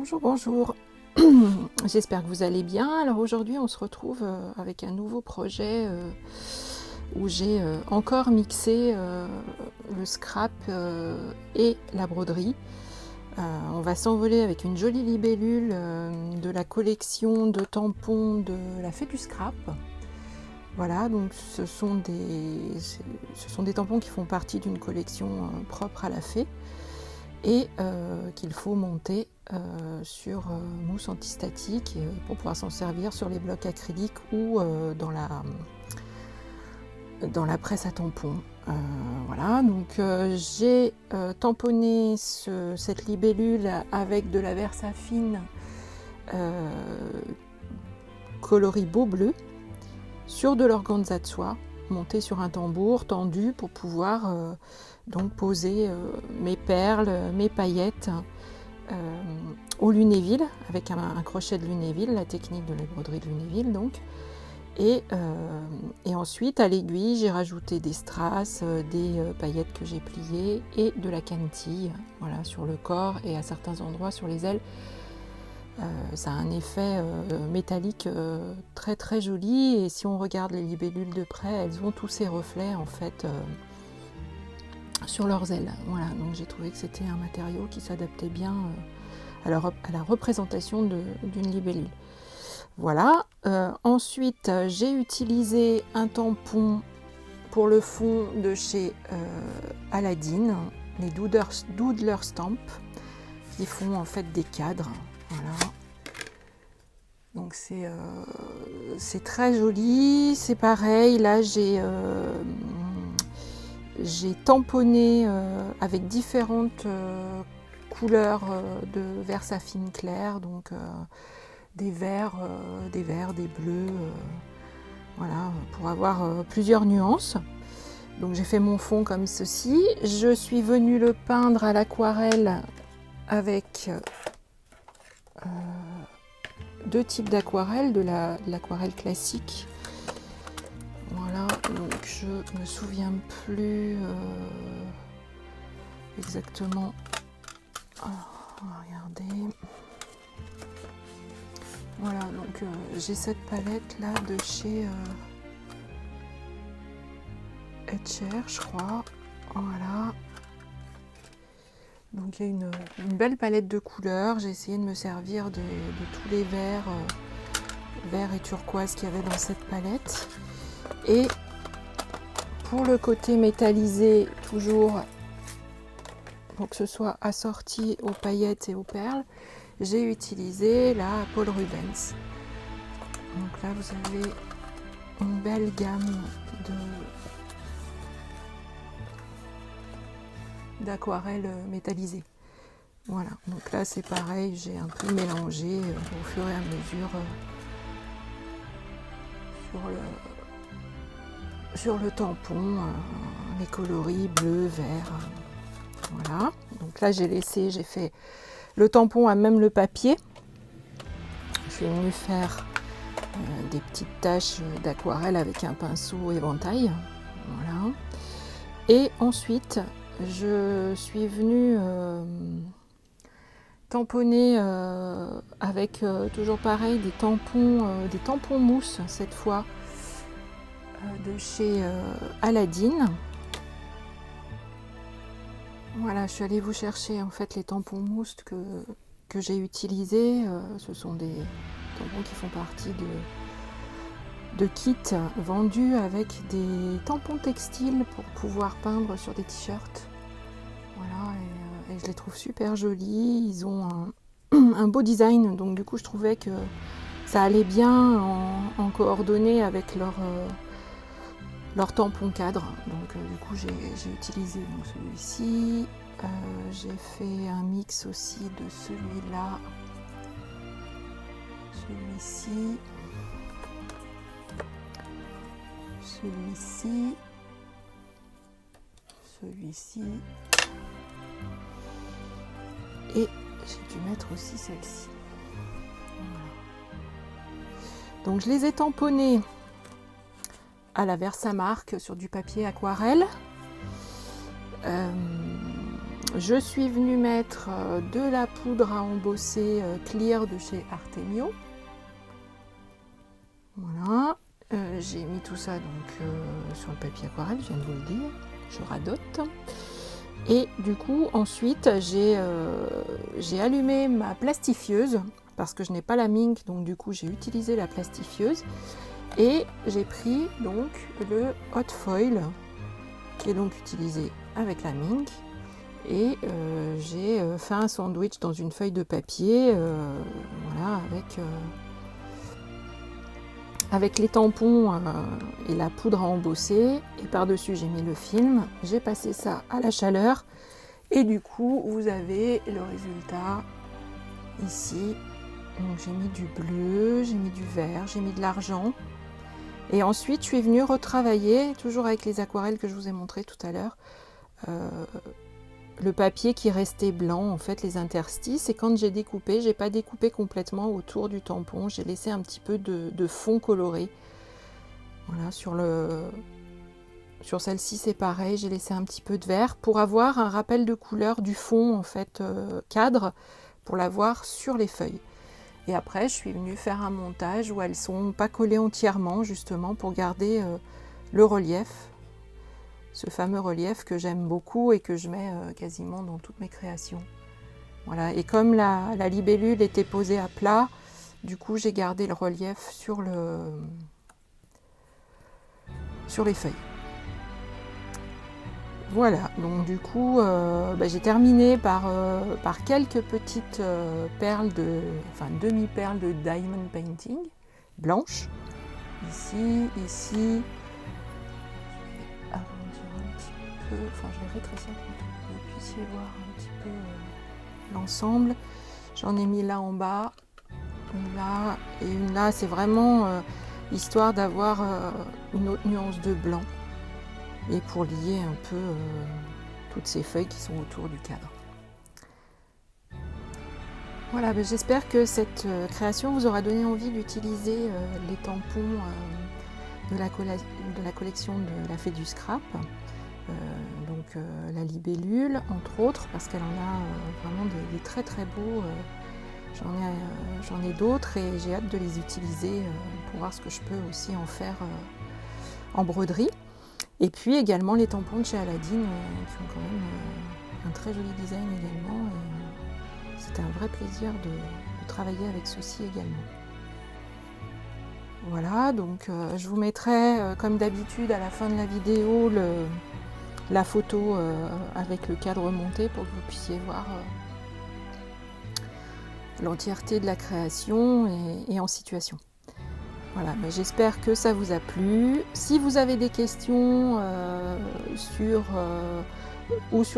Bonjour, bonjour. J'espère que vous allez bien. Alors aujourd'hui, on se retrouve avec un nouveau projet où j'ai encore mixé le scrap et la broderie. On va s'envoler avec une jolie libellule de la collection de tampons de la Fée du Scrap. Voilà, donc ce sont des tampons qui font partie d'une collection propre à la Fée et qu'il faut monter sur mousse antistatique pour pouvoir s'en servir sur les blocs acryliques ou dans la presse à tampons. Voilà, donc j'ai tamponné cette libellule avec de la Versafine coloris beau bleu sur de l'organza de soie monté sur un tambour tendu pour pouvoir donc poser mes perles, mes paillettes au Lunéville avec un crochet de Lunéville, la technique de la broderie de Lunéville donc. Et ensuite à l'aiguille j'ai rajouté des strass, des paillettes que j'ai pliées et de la cantille, voilà, sur le corps et à certains endroits sur les ailes. Ça a un effet métallique très très joli, et si on regarde les libellules de près, elles ont tous ces reflets en fait sur leurs ailes. Voilà, donc j'ai trouvé que c'était un matériau qui s'adaptait bien à la représentation d'une libellule. Voilà, ensuite j'ai utilisé un tampon pour le fond de chez Aladdin, les Doodler Stamp, qui font en fait des cadres. Voilà. Donc c'est très joli, c'est pareil, là j'ai tamponné avec différentes couleurs de Versafine clair, donc des verts, des bleus, voilà, pour avoir plusieurs nuances. Donc j'ai fait mon fond comme ceci, je suis venue le peindre à l'aquarelle avec deux types d'aquarelle, de l'aquarelle classique. Voilà, donc je me souviens plus exactement. Alors, on va regarder. Voilà, donc j'ai cette palette là de chez Etcher, je crois. Voilà. Donc il y a une belle palette de couleurs. J'ai essayé de me servir de tous les verts et turquoise qu'il y avait dans cette palette. Et pour le côté métallisé, toujours pour que ce soit assorti aux paillettes et aux perles, j'ai utilisé la Paul Rubens. Donc là vous avez une belle gamme d'aquarelles métallisées. Voilà, donc là c'est pareil, j'ai un peu mélangé au fur et à mesure sur le tampon, les coloris bleu, vert. Voilà, donc là j'ai fait le tampon à même le papier. Je suis venue faire des petites taches d'aquarelle avec un pinceau éventail. Voilà. Et ensuite je suis venue tamponner avec toujours pareil des tampons mousse cette fois de chez Aladdin. Voilà, je suis allée vous chercher en fait les tampons mousse que j'ai utilisés. Ce sont des tampons qui font partie de kits vendus avec des tampons textiles pour pouvoir peindre sur des t-shirts. Voilà, et je les trouve super jolis. Ils ont un beau design, donc du coup je trouvais que ça allait bien en coordonnée avec leur tampon cadre. Donc du coup j'ai utilisé donc celui-ci. J'ai fait un mix aussi de celui-là, celui-ci, celui-ci, celui-ci, et j'ai dû mettre aussi celle-ci. Voilà. Donc je les ai tamponnés à la Versamark sur du papier aquarelle. Je suis venue mettre de la poudre à embosser Clear de chez Artemio. Voilà, j'ai mis tout ça donc sur le papier aquarelle, je viens de vous le dire, je radote. Et du coup, ensuite, j'ai allumé ma plastifieuse, parce que je n'ai pas la mink, donc du coup, j'ai utilisé la plastifieuse. Et j'ai pris donc le hot foil, qui est donc utilisé avec la mink. Et j'ai fait un sandwich dans une feuille de papier, voilà, avec les tampons et la poudre à embosser. Et par-dessus, j'ai mis le film. J'ai passé ça à la chaleur. Et du coup, vous avez le résultat ici. Donc j'ai mis du bleu, j'ai mis du vert, j'ai mis de l'argent. Et ensuite, je suis venue retravailler, toujours avec les aquarelles que je vous ai montré tout à l'heure, le papier qui restait blanc, en fait, les interstices. Et quand j'ai découpé, j'ai pas découpé complètement autour du tampon, j'ai laissé un petit peu de fond coloré. Voilà, sur celle-ci, c'est pareil, j'ai laissé un petit peu de vert pour avoir un rappel de couleur du fond, en fait, cadre, pour l'avoir sur les feuilles. Et après, je suis venue faire un montage où elles sont pas collées entièrement, justement, pour garder le relief. Ce fameux relief que j'aime beaucoup et que je mets quasiment dans toutes mes créations. Voilà. Et comme la libellule était posée à plat, du coup j'ai gardé le relief sur les feuilles. Voilà, donc du coup j'ai terminé par quelques petites perles demi-perles de diamond painting blanches. Ici, enfin je vais rétrécir pour que vous puissiez voir un petit peu l'ensemble. J'en ai mis là en bas, une là et une là. C'est vraiment histoire d'avoir une autre nuance de blanc et pour lier un peu toutes ces feuilles qui sont autour du cadre. Voilà, j'espère que cette création vous aura donné envie d'utiliser les tampons de la collection de la Fée du Scrap. Donc la libellule entre autres, parce qu'elle en a vraiment des très très beaux. J'en ai d'autres et j'ai hâte de les utiliser pour voir ce que je peux aussi en faire en broderie. Et puis également les tampons de chez Aladdin qui ont quand même un très joli design également. C'était un vrai plaisir de travailler avec ceux-ci également. Voilà, donc je vous mettrai comme d'habitude à la fin de la vidéo la photo avec le cadre monté pour que vous puissiez voir l'entièreté de la création et en situation. Voilà, j'espère que ça vous a plu. Si vous avez des questions sur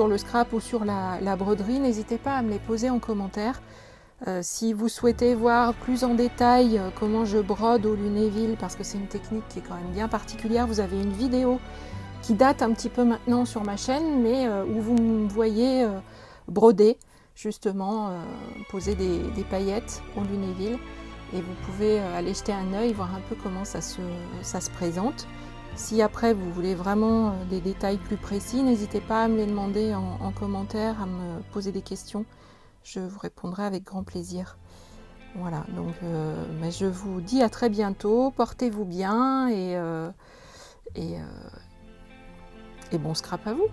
le scrap ou sur la broderie, n'hésitez pas à me les poser en commentaire. Si vous souhaitez voir plus en détail comment je brode au Lunéville, parce que c'est une technique qui est quand même bien particulière, vous avez une vidéo qui date un petit peu maintenant sur ma chaîne, mais où vous me voyez broder, justement, poser des paillettes au Lunéville. Et vous pouvez aller jeter un œil, voir un peu comment ça se présente. Si après vous voulez vraiment des détails plus précis, n'hésitez pas à me les demander en commentaire, à me poser des questions. Je vous répondrai avec grand plaisir. Voilà, donc je vous dis à très bientôt, portez-vous bien et bon scrap à vous!